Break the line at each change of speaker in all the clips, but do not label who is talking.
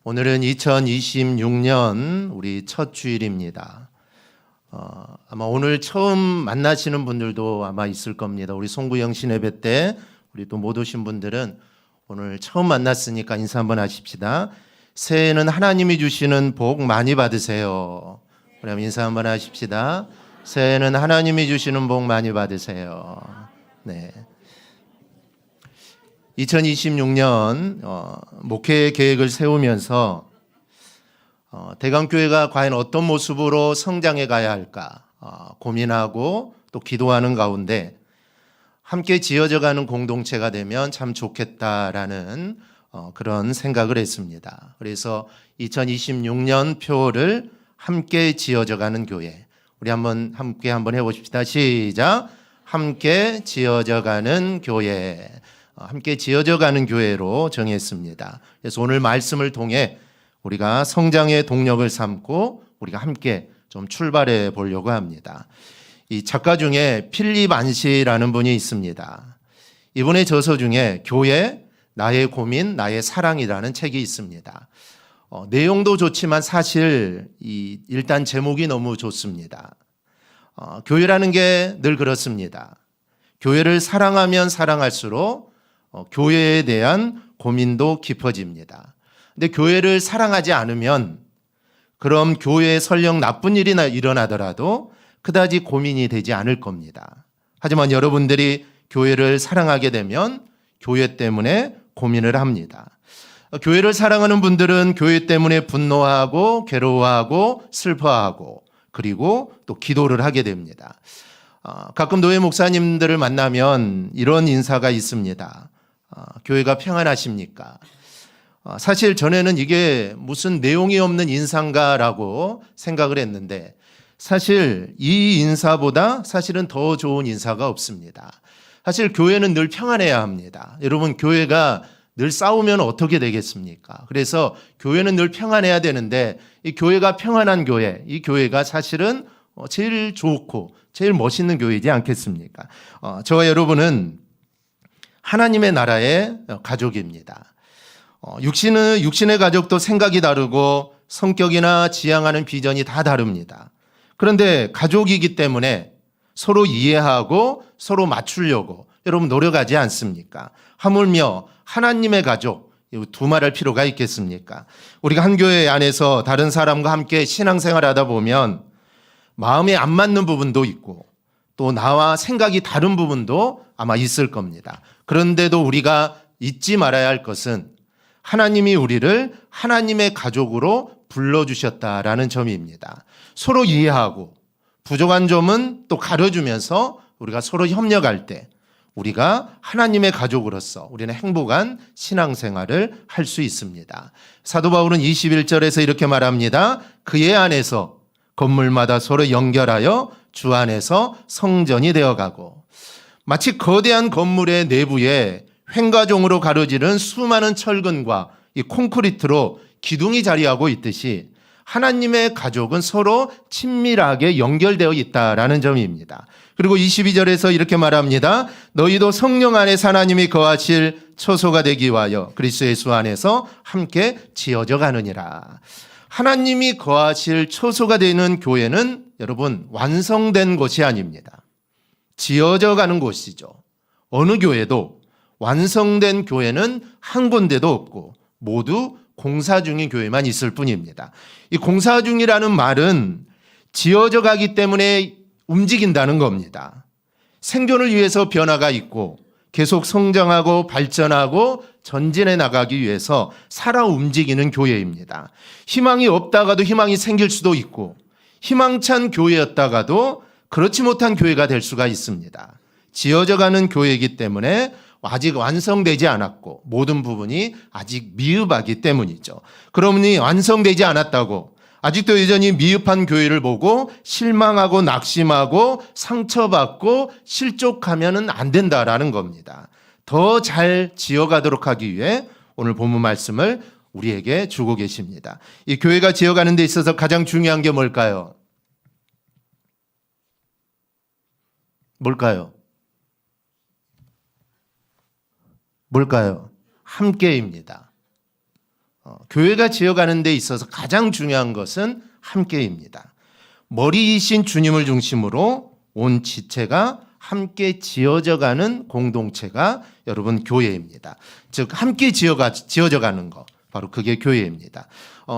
오늘은 2026년 우리 첫 주일입니다. 아마 오늘 처음 만나시는 분들도 아마 있을 겁니다. 우리 송구영 신예배 때 우리 또 못 오신 분들은 오늘 처음 만났으니까 인사 한번 하십시다. 새해에는 하나님이 주시는 복 많이 받으세요. 그럼 인사 한번 하십시다. 새해에는 하나님이 주시는 복 많이 받으세요. 네. 2026년 목회 계획을 세우면서 대강교회가 과연 어떤 모습으로 성장해 가야 할까 고민하고 또 기도하는 가운데 함께 지어져가는 공동체가 되면 참 좋겠다라는 그런 생각을 했습니다. 그래서 2026년 표를 함께 지어져가는 교회, 우리 함께 한번 해보십시다. 시작. 함께 지어져가는 교회. 함께 지어져가는 교회로 정했습니다. 그래서 오늘 말씀을 통해 우리가 성장의 동력을 삼고 우리가 함께 좀 출발해 보려고 합니다. 이 작가 중에 필립 안시라는 분이 있습니다. 이분의 저서 중에 교회, 나의 고민, 나의 사랑이라는 책이 있습니다. 내용도 좋지만 사실 일단 제목이 너무 좋습니다. 교회라는 게 늘 그렇습니다. 교회를 사랑하면 사랑할수록 교회에 대한 고민도 깊어집니다. 근데 교회를 사랑하지 않으면 그럼 교회에 설령 나쁜 일이 일어나더라도 그다지 고민이 되지 않을 겁니다. 하지만 여러분들이 교회를 사랑하게 되면 교회 때문에 고민을 합니다. 교회를 사랑하는 분들은 교회 때문에 분노하고 괴로워하고 슬퍼하고 그리고 또 기도를 하게 됩니다. 가끔 노예 목사님들을 만나면 이런 인사가 있습니다. 교회가 평안하십니까? 사실 전에는 이게 무슨 내용이 없는 인사인가라고 생각을 했는데 사실 이 인사보다 사실은 더 좋은 인사가 없습니다. 사실 교회는 늘 평안해야 합니다. 여러분, 교회가 늘 싸우면 어떻게 되겠습니까? 그래서 교회는 늘 평안해야 되는데 이 교회가 평안한 교회, 이 교회가 사실은 제일 좋고 제일 멋있는 교회이지 않겠습니까? 저와 여러분은 하나님의 나라의 가족입니다. 육신의 가족도 생각이 다르고 성격이나 지향하는 비전이 다 다릅니다. 그런데 가족이기 때문에 서로 이해하고 서로 맞추려고 여러분 노력하지 않습니까? 하물며 하나님의 가족, 두말할 필요가 있겠습니까? 우리가 한 교회 안에서 다른 사람과 함께 신앙생활 하다 보면 마음에 안 맞는 부분도 있고 또 나와 생각이 다른 부분도 아마 있을 겁니다. 그런데도 우리가 잊지 말아야 할 것은 하나님이 우리를 하나님의 가족으로 불러주셨다라는 점입니다. 서로 이해하고 부족한 점은 또 가려주면서 우리가 서로 협력할 때 우리가 하나님의 가족으로서 우리는 행복한 신앙생활을 할 수 있습니다. 사도 바울은 21절에서 이렇게 말합니다. 그의 안에서 건물마다 서로 연결하여 주 안에서 성전이 되어가고 마치 거대한 건물의 내부에 횡가종으로 가로지른 수많은 철근과 이 콘크리트로 기둥이 자리하고 있듯이 하나님의 가족은 서로 친밀하게 연결되어 있다라는 점입니다. 그리고 22절에서 이렇게 말합니다. 너희도 성령 안에서 하나님이 거하실 처소가 되기 위하여 그리스도 예수 안에서 함께 지어져 가느니라. 하나님이 거하실 처소가 되는 교회는 여러분 완성된 곳이 아닙니다. 지어져 가는 곳이죠. 어느 교회도 완성된 교회는 한 군데도 없고 모두 공사 중인 교회만 있을 뿐입니다. 이 공사 중이라는 말은 지어져 가기 때문에 움직인다는 겁니다. 생존을 위해서 변화가 있고 계속 성장하고 발전하고 전진해 나가기 위해서 살아 움직이는 교회입니다. 희망이 없다가도 희망이 생길 수도 있고 희망찬 교회였다가도 그렇지 못한 교회가 될 수가 있습니다. 지어져 가는 교회이기 때문에 아직 완성되지 않았고 모든 부분이 아직 미흡하기 때문이죠. 그러니 완성되지 않았다고 아직도 여전히 미흡한 교회를 보고 실망하고 낙심하고 상처받고 실족하면 안 된다라는 겁니다. 더 잘 지어가도록 하기 위해 오늘 본문 말씀을 우리에게 주고 계십니다. 이 교회가 지어가는 데 있어서 가장 중요한 게 뭘까요? 뭘까요? 함께입니다. 교회가 지어가는 데 있어서 가장 중요한 것은 함께입니다. 머리이신 주님을 중심으로 온 지체가 함께 지어져가는 공동체가 여러분 교회입니다. 즉 함께 지어져가는 것, 바로 그게 교회입니다.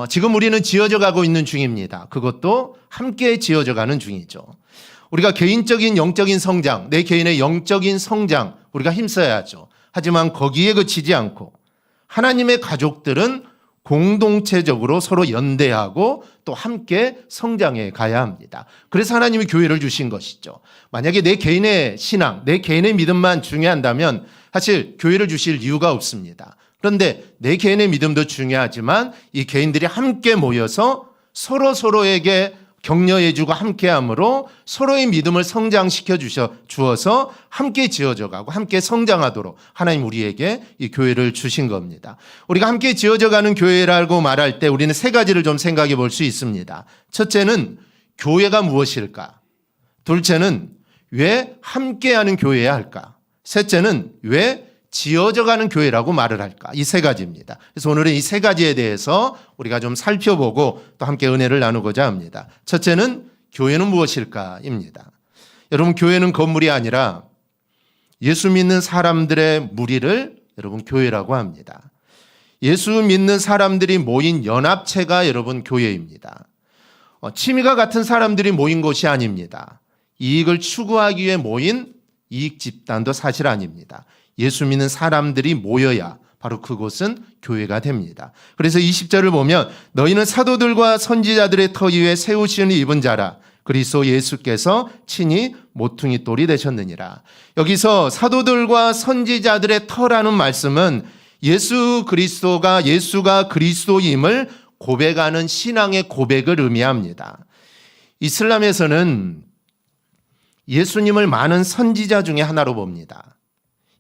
지금 우리는 지어져가고 있는 중입니다. 그것도 함께 지어져가는 중이죠. 우리가 개인적인 영적인 성장, 내 개인의 영적인 성장 우리가 힘써야죠. 하지만 거기에 그치지 않고 하나님의 가족들은 공동체적으로 서로 연대하고 또 함께 성장해 가야 합니다. 그래서 하나님이 교회를 주신 것이죠. 만약에 내 개인의 신앙, 내 개인의 믿음만 중요한다면 사실 교회를 주실 이유가 없습니다. 그런데 내 개인의 믿음도 중요하지만 이 개인들이 함께 모여서 서로에게 격려해주고 함께함으로 서로의 믿음을 성장시켜 주어서 함께 지어져가고 함께 성장하도록 하나님 우리에게 이 교회를 주신 겁니다. 우리가 함께 지어져가는 교회라고 말할 때 우리는 세 가지를 좀 생각해 볼 수 있습니다. 첫째는 교회가 무엇일까? 둘째는 왜 함께하는 교회여야 할까? 셋째는 왜 지어져가는 교회라고 말을 할까? 이 세 가지입니다. 그래서 오늘은 이 세 가지에 대해서 우리가 좀 살펴보고 또 함께 은혜를 나누고자 합니다. 첫째는 교회는 무엇일까입니다. 여러분, 교회는 건물이 아니라 예수 믿는 사람들의 무리를 여러분 교회라고 합니다. 예수 믿는 사람들이 모인 연합체가 여러분 교회입니다. 취미가 같은 사람들이 모인 곳이 아닙니다. 이익을 추구하기 위해 모인 이익 집단도 사실 아닙니다. 예수 믿는 사람들이 모여야 바로 그곳은 교회가 됩니다. 그래서 20절을 보면 너희는 사도들과 선지자들의 터 위에 세우시는 입은 자라 그리스도 예수께서 친히 모퉁이 돌이 되셨느니라. 여기서 사도들과 선지자들의 터라는 말씀은 예수가 그리스도임을 고백하는 신앙의 고백을 의미합니다. 이슬람에서는 예수님을 많은 선지자 중에 하나로 봅니다.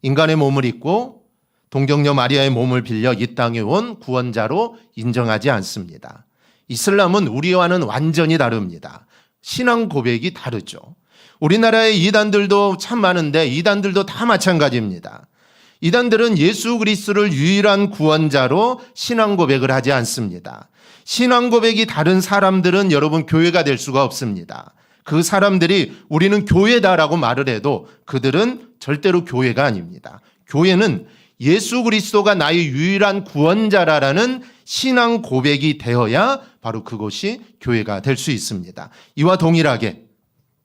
인간의 몸을 입고 동정녀 마리아의 몸을 빌려 이 땅에 온 구원자로 인정하지 않습니다. 이슬람은 우리와는 완전히 다릅니다. 신앙 고백이 다르죠. 우리나라의 이단들도 참 많은데 이단들도 다 마찬가지입니다. 이단들은 예수 그리스도를 유일한 구원자로 신앙 고백을 하지 않습니다. 신앙 고백이 다른 사람들은 여러분 교회가 될 수가 없습니다. 그 사람들이 우리는 교회다라고 말을 해도 그들은 절대로 교회가 아닙니다. 교회는 예수 그리스도가 나의 유일한 구원자라는 신앙 고백이 되어야 바로 그것이 교회가 될 수 있습니다. 이와 동일하게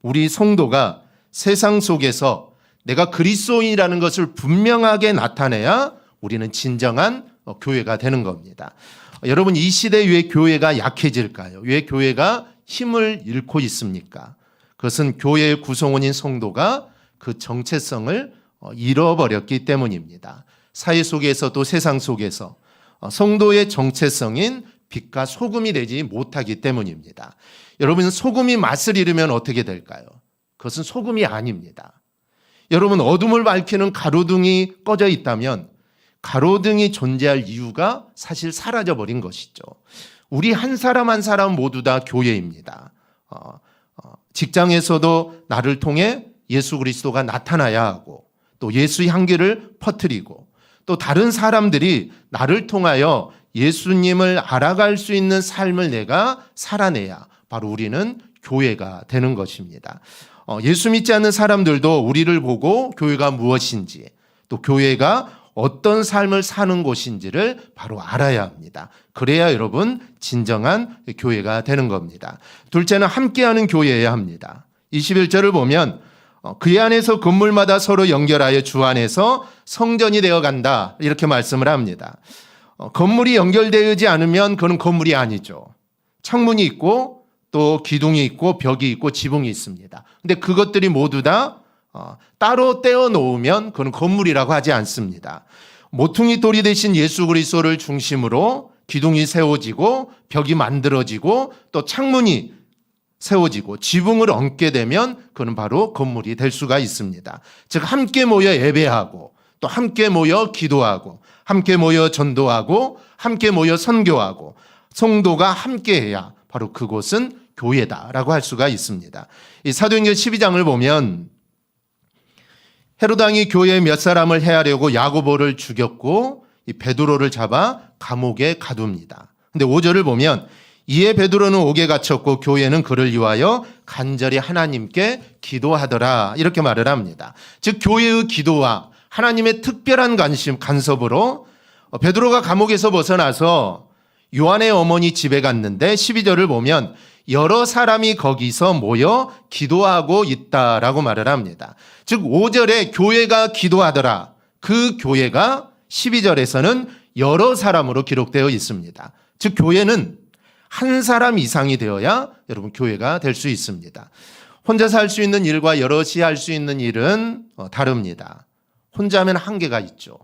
우리 성도가 세상 속에서 내가 그리스도인이라는 것을 분명하게 나타내야 우리는 진정한 교회가 되는 겁니다. 여러분, 이 시대에 왜 교회가 약해질까요? 왜 교회가 힘을 잃고 있습니까? 그것은 교회의 구성원인 성도가 그 정체성을 잃어버렸기 때문입니다. 사회 속에서 또 세상 속에서 성도의 정체성인 빛과 소금이 되지 못하기 때문입니다. 여러분, 소금이 맛을 잃으면 어떻게 될까요? 그것은 소금이 아닙니다. 여러분, 어둠을 밝히는 가로등이 꺼져 있다면 가로등이 존재할 이유가 사실 사라져버린 것이죠. 우리 한 사람 한 사람 모두 다 교회입니다. 직장에서도 나를 통해 예수 그리스도가 나타나야 하고 또 예수의 향기를 퍼뜨리고 또 다른 사람들이 나를 통하여 예수님을 알아갈 수 있는 삶을 내가 살아내야 바로 우리는 교회가 되는 것입니다. 예수 믿지 않는 사람들도 우리를 보고 교회가 무엇인지 또 교회가 어떤 삶을 사는 곳인지를 바로 알아야 합니다. 그래야 여러분 진정한 교회가 되는 겁니다. 둘째는 함께하는 교회여야 합니다. 21절을 보면 그의 안에서 건물마다 서로 연결하여 주 안에서 성전이 되어 간다 이렇게 말씀을 합니다. 건물이 연결되지 않으면 그건 건물이 아니죠. 창문이 있고 또 기둥이 있고 벽이 있고 지붕이 있습니다. 근데 그것들이 모두 다 따로 떼어 놓으면 그건 건물이라고 하지 않습니다. 모퉁이 돌이 되신 예수 그리스도를 중심으로 기둥이 세워지고 벽이 만들어지고 또 창문이 세워지고 지붕을 얹게 되면 그건 바로 건물이 될 수가 있습니다. 즉 함께 모여 예배하고 또 함께 모여 기도하고 함께 모여 전도하고 함께 모여 선교하고 성도가 함께해야 바로 그곳은 교회다라고 할 수가 있습니다. 이 사도행전 12장을 보면 헤롯 왕이 교회에 몇 사람을 해하려고 야고보를 죽였고 이 베드로를 잡아 감옥에 가둡니다. 근데 5절을 보면 이에 베드로는 옥에 갇혔고 교회는 그를 위하여 간절히 하나님께 기도하더라 이렇게 말을 합니다. 즉 교회의 기도와 하나님의 특별한 간섭으로 베드로가 감옥에서 벗어나서 요한의 어머니 집에 갔는데 12절을 보면 여러 사람이 거기서 모여 기도하고 있다라고 말을 합니다. 즉 5절에 교회가 기도하더라. 그 교회가 12절에서는 여러 사람으로 기록되어 있습니다. 즉 교회는 한 사람 이상이 되어야 여러분 교회가 될 수 있습니다. 혼자서 할 수 있는 일과 여럿이 할 수 있는 일은 다릅니다. 혼자 하면 한계가 있죠.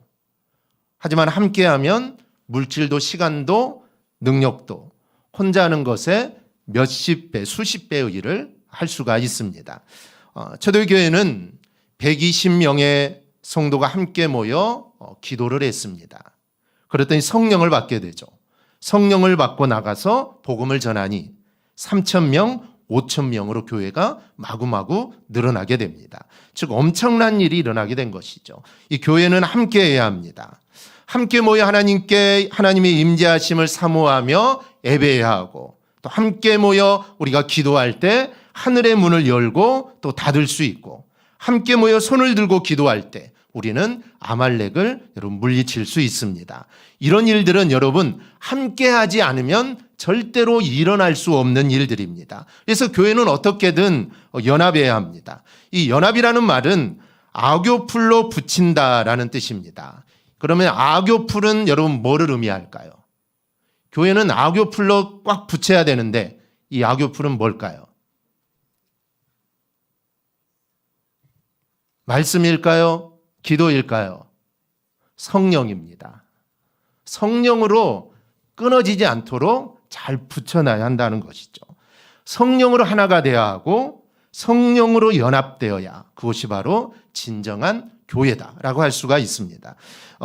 하지만 함께하면 물질도 시간도 능력도 혼자 하는 것에 몇십 배, 수십 배의 일을 할 수가 있습니다. 초대교회는 120명의 성도가 함께 모여 기도를 했습니다. 그랬더니 성령을 받게 되죠. 성령을 받고 나가서 복음을 전하니 3,000명, 5,000명으로 교회가 마구마구 늘어나게 됩니다. 즉 엄청난 일이 일어나게 된 것이죠. 이 교회는 함께해야 합니다. 함께 모여 하나님의 임재하심을 사모하며 예배해야 하고 또 함께 모여 우리가 기도할 때 하늘의 문을 열고 또 닫을 수 있고 함께 모여 손을 들고 기도할 때 우리는 아말렉을 여러분 물리칠 수 있습니다. 이런 일들은 여러분 함께하지 않으면 절대로 일어날 수 없는 일들입니다. 그래서 교회는 어떻게든 연합해야 합니다. 이 연합이라는 말은 악교풀로 붙인다라는 뜻입니다. 그러면 악교풀은 여러분 뭐를 의미할까요? 교회는 악교풀로 꽉 붙여야 되는데 이 악교풀은 뭘까요? 말씀일까요? 기도일까요? 성령입니다. 성령으로 끊어지지 않도록 잘 붙여놔야 한다는 것이죠. 성령으로 하나가 되어야 하고 성령으로 연합되어야 그것이 바로 진정한 교회다라고 할 수가 있습니다.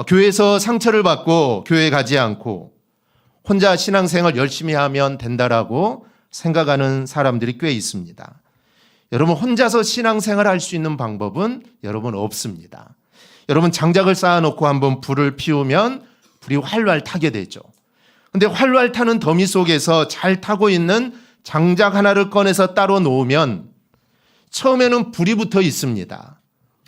교회에서 상처를 받고 교회에 가지 않고 혼자 신앙생활 열심히 하면 된다라고 생각하는 사람들이 꽤 있습니다. 여러분 혼자서 신앙생활을 할 수 있는 방법은 여러분 없습니다. 여러분 장작을 쌓아놓고 한번 불을 피우면 불이 활활 타게 되죠. 근데 활활 타는 더미 속에서 잘 타고 있는 장작 하나를 꺼내서 따로 놓으면 처음에는 불이 붙어 있습니다.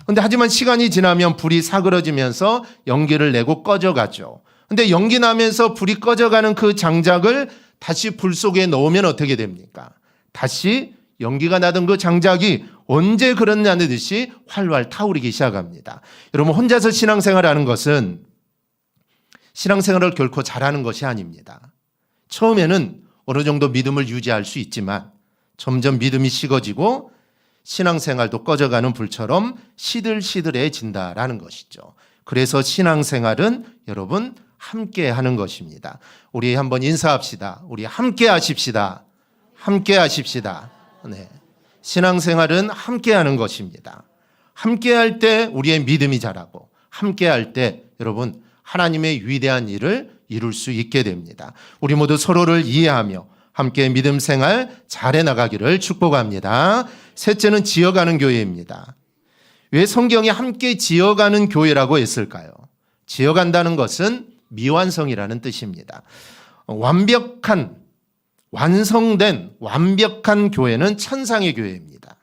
근데 하지만 시간이 지나면 불이 사그러지면서 연기를 내고 꺼져가죠. 근데 연기 나면서 불이 꺼져가는 그 장작을 다시 불 속에 넣으면 어떻게 됩니까? 다시 연기가 나던 그 장작이 언제 그랬냐는 듯이 활활 타오르기 시작합니다. 여러분 혼자서 신앙생활하는 것은 신앙생활을 결코 잘하는 것이 아닙니다. 처음에는 어느 정도 믿음을 유지할 수 있지만 점점 믿음이 식어지고 신앙생활도 꺼져가는 불처럼 시들시들해진다라는 것이죠. 그래서 신앙생활은 여러분 함께 하는 것입니다. 우리 한번 인사합시다. 우리 함께 하십시다. 함께 하십시다. 네. 신앙생활은 함께 하는 것입니다. 함께 할 때 우리의 믿음이 자라고 함께 할 때 여러분 하나님의 위대한 일을 이룰 수 있게 됩니다. 우리 모두 서로를 이해하며 함께 믿음 생활 잘해 나가기를 축복합니다. 셋째는 지어가는 교회입니다. 왜 성경이 함께 지어가는 교회라고 했을까요? 지어간다는 것은 미완성이라는 뜻입니다. 완성된 완벽한 교회는 천상의 교회입니다.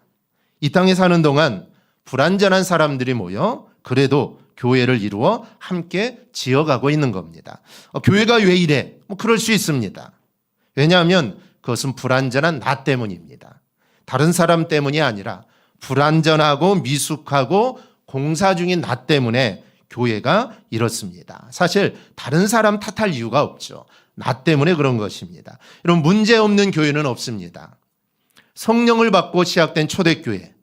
이 땅에 사는 동안 불완전한 사람들이 모여 그래도 교회를 이루어 함께 지어가고 있는 겁니다. 교회가 왜 이래? 그럴 수 있습니다. 왜냐하면 그것은 불완전한 나 때문입니다. 다른 사람 때문이 아니라 불완전하고 미숙하고 공사 중인 나 때문에 교회가 이렇습니다. 사실 다른 사람 탓할 이유가 없죠. 나 때문에 그런 것입니다. 여러분 문제 없는 교회는 없습니다. 성령을 받고 시작된 초대교회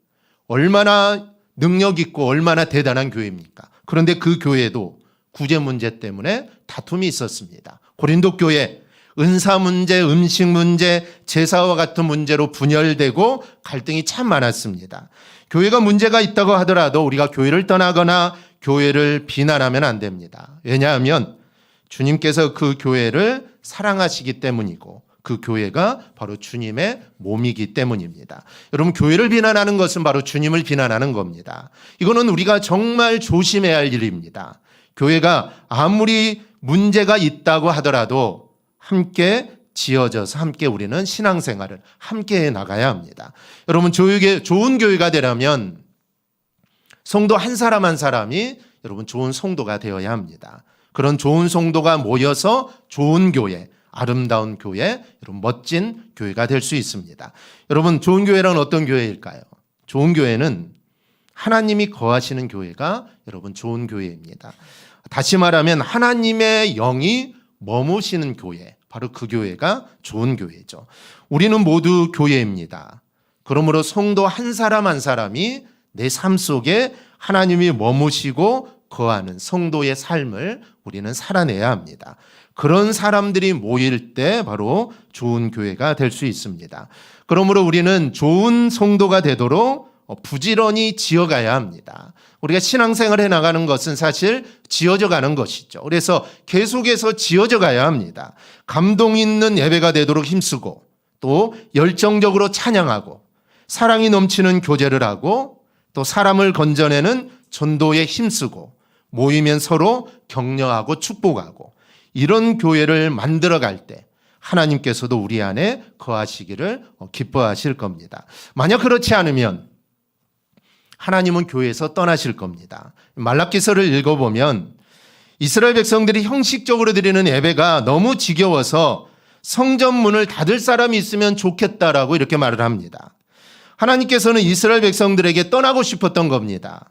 얼마나 능력 있고 얼마나 대단한 교회입니까? 그런데 그 교회도 구제 문제 때문에 다툼이 있었습니다. 고린도 교회 은사 문제, 음식 문제, 제사와 같은 문제로 분열되고 갈등이 참 많았습니다. 교회가 문제가 있다고 하더라도 우리가 교회를 떠나거나 교회를 비난하면 안 됩니다. 왜냐하면 주님께서 그 교회를 사랑하시기 때문이고 그 교회가 바로 주님의 몸이기 때문입니다. 여러분 교회를 비난하는 것은 바로 주님을 비난하는 겁니다. 이거는 우리가 정말 조심해야 할 일입니다. 교회가 아무리 문제가 있다고 하더라도 함께 지어져서 함께 우리는 신앙생활을 함께 해 나가야 합니다. 여러분, 좋은 교회가 되려면 성도 한 사람 한 사람이 여러분 좋은 성도가 되어야 합니다. 그런 좋은 성도가 모여서 좋은 교회, 아름다운 교회, 여러분 멋진 교회가 될 수 있습니다. 여러분, 좋은 교회란 어떤 교회일까요? 좋은 교회는 하나님이 거하시는 교회가 여러분 좋은 교회입니다. 다시 말하면 하나님의 영이 머무시는 교회, 바로 그 교회가 좋은 교회죠. 우리는 모두 교회입니다. 그러므로 성도 한 사람 한 사람이 내 삶 속에 하나님이 머무시고 거하는 성도의 삶을 우리는 살아내야 합니다. 그런 사람들이 모일 때 바로 좋은 교회가 될 수 있습니다. 그러므로 우리는 좋은 성도가 되도록 부지런히 지어가야 합니다. 우리가 신앙생활을 해나가는 것은 사실 지어져 가는 것이죠. 그래서 계속해서 지어져 가야 합니다. 감동 있는 예배가 되도록 힘쓰고 또 열정적으로 찬양하고 사랑이 넘치는 교제를 하고 또 사람을 건져내는 전도에 힘쓰고 모이면 서로 격려하고 축복하고 이런 교회를 만들어갈 때 하나님께서도 우리 안에 거하시기를 기뻐하실 겁니다. 만약 그렇지 않으면 하나님은 교회에서 떠나실 겁니다. 말라기서를 읽어보면 이스라엘 백성들이 형식적으로 드리는 예배가 너무 지겨워서 성전 문을 닫을 사람이 있으면 좋겠다라고 이렇게 말을 합니다. 하나님께서는 이스라엘 백성들에게 떠나고 싶었던 겁니다.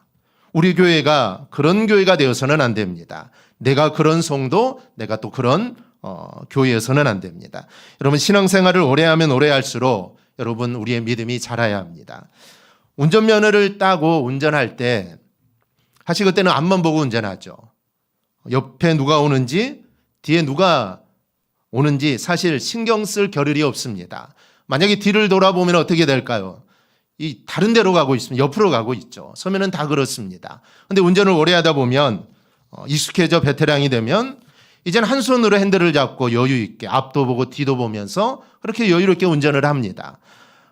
우리 교회가 그런 교회가 되어서는 안 됩니다. 내가 그런 성도, 내가 또 그런 교회에서는 안 됩니다. 여러분, 신앙생활을 오래 하면 오래 할수록 여러분 우리의 믿음이 자라야 합니다. 운전면허를 따고 운전할 때 사실 그때는 앞만 보고 운전하죠. 옆에 누가 오는지 뒤에 누가 오는지 사실 신경 쓸 겨를이 없습니다. 만약에 뒤를 돌아보면 어떻게 될까요? 이 다른 데로 가고 있으면 옆으로 가고 있죠. 서면은 다 그렇습니다. 그런데 운전을 오래 하다 보면 익숙해져 베테랑이 되면 이제는 한 손으로 핸들을 잡고 여유 있게 앞도 보고 뒤도 보면서 그렇게 여유롭게 운전을 합니다.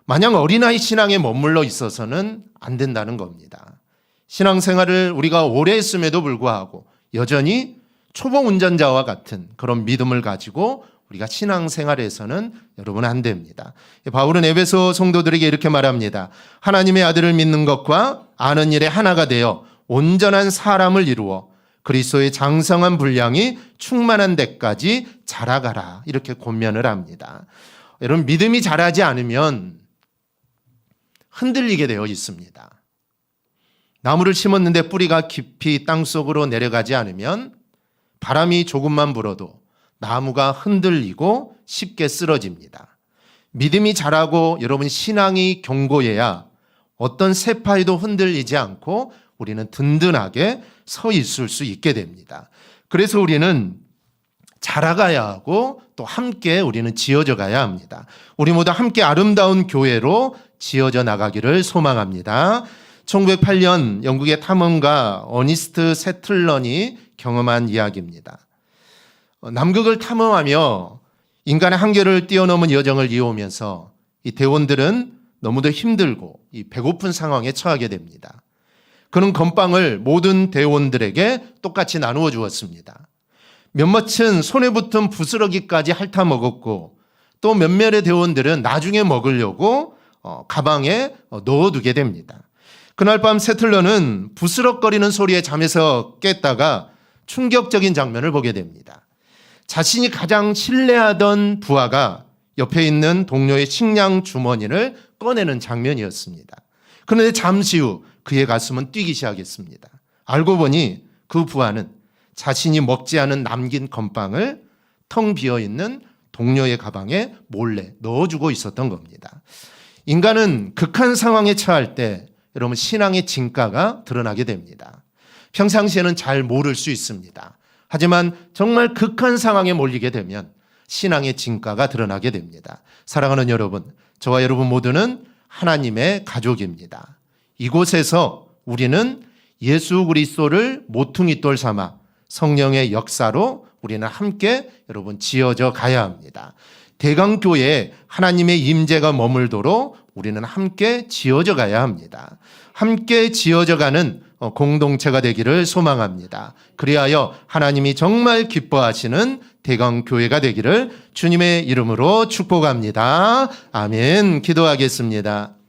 마냥 어린아이 신앙에 머물러 있어서는 안 된다는 겁니다. 신앙생활을 우리가 오래 했음에도 불구하고 여전히 초보 운전자와 같은 그런 믿음을 가지고 우리가 신앙생활에서는 여러분 안 됩니다. 바울은 에베소 성도들에게 이렇게 말합니다. 하나님의 아들을 믿는 것과 아는 일에 하나가 되어 온전한 사람을 이루어 그리스도의 장성한 분량이 충만한 데까지 자라가라, 이렇게 권면을 합니다. 여러분, 믿음이 자라지 않으면 흔들리게 되어 있습니다. 나무를 심었는데 뿌리가 깊이 땅속으로 내려가지 않으면 바람이 조금만 불어도 나무가 흔들리고 쉽게 쓰러집니다. 믿음이 자라고 여러분 신앙이 견고해야 어떤 세파에도 흔들리지 않고 우리는 든든하게 서 있을 수 있게 됩니다. 그래서 우리는 자라가야 하고 또 함께 우리는 지어져 가야 합니다. 우리 모두 함께 아름다운 교회로 지어져 나가기를 소망합니다. 1908년 영국의 탐험가 어니스트 세틀런이 경험한 이야기입니다. 남극을 탐험하며 인간의 한계를 뛰어넘은 여정을 이어오면서 이 대원들은 너무도 힘들고 이 배고픈 상황에 처하게 됩니다. 그는 건빵을 모든 대원들에게 똑같이 나누어 주었습니다. 몇몇은 손에 붙은 부스러기까지 핥아 먹었고 또 몇몇의 대원들은 나중에 먹으려고 가방에 넣어두게 됩니다. 그날 밤 세틀러는 부스럭거리는 소리에 잠에서 깼다가 충격적인 장면을 보게 됩니다. 자신이 가장 신뢰하던 부하가 옆에 있는 동료의 식량 주머니를 꺼내는 장면이었습니다. 그런데 잠시 후 그의 가슴은 뛰기 시작했습니다. 알고 보니 그 부하는 자신이 먹지 않은 남긴 건빵을 텅 비어있는 동료의 가방에 몰래 넣어주고 있었던 겁니다. 인간은 극한 상황에 처할 때 여러분 신앙의 진가가 드러나게 됩니다. 평상시에는 잘 모를 수 있습니다. 하지만 정말 극한 상황에 몰리게 되면 신앙의 진가가 드러나게 됩니다. 사랑하는 여러분, 저와 여러분 모두는 하나님의 가족입니다. 이곳에서 우리는 예수 그리스도를 모퉁이 돌 삼아 성령의 역사로 우리는 함께 여러분 지어져 가야 합니다. 대강교회에 하나님의 임재가 머물도록 우리는 함께 지어져 가야 합니다. 함께 지어져 가는 공동체가 되기를 소망합니다. 그리하여 하나님이 정말 기뻐하시는 대강교회가 되기를 주님의 이름으로 축복합니다. 아멘. 기도하겠습니다.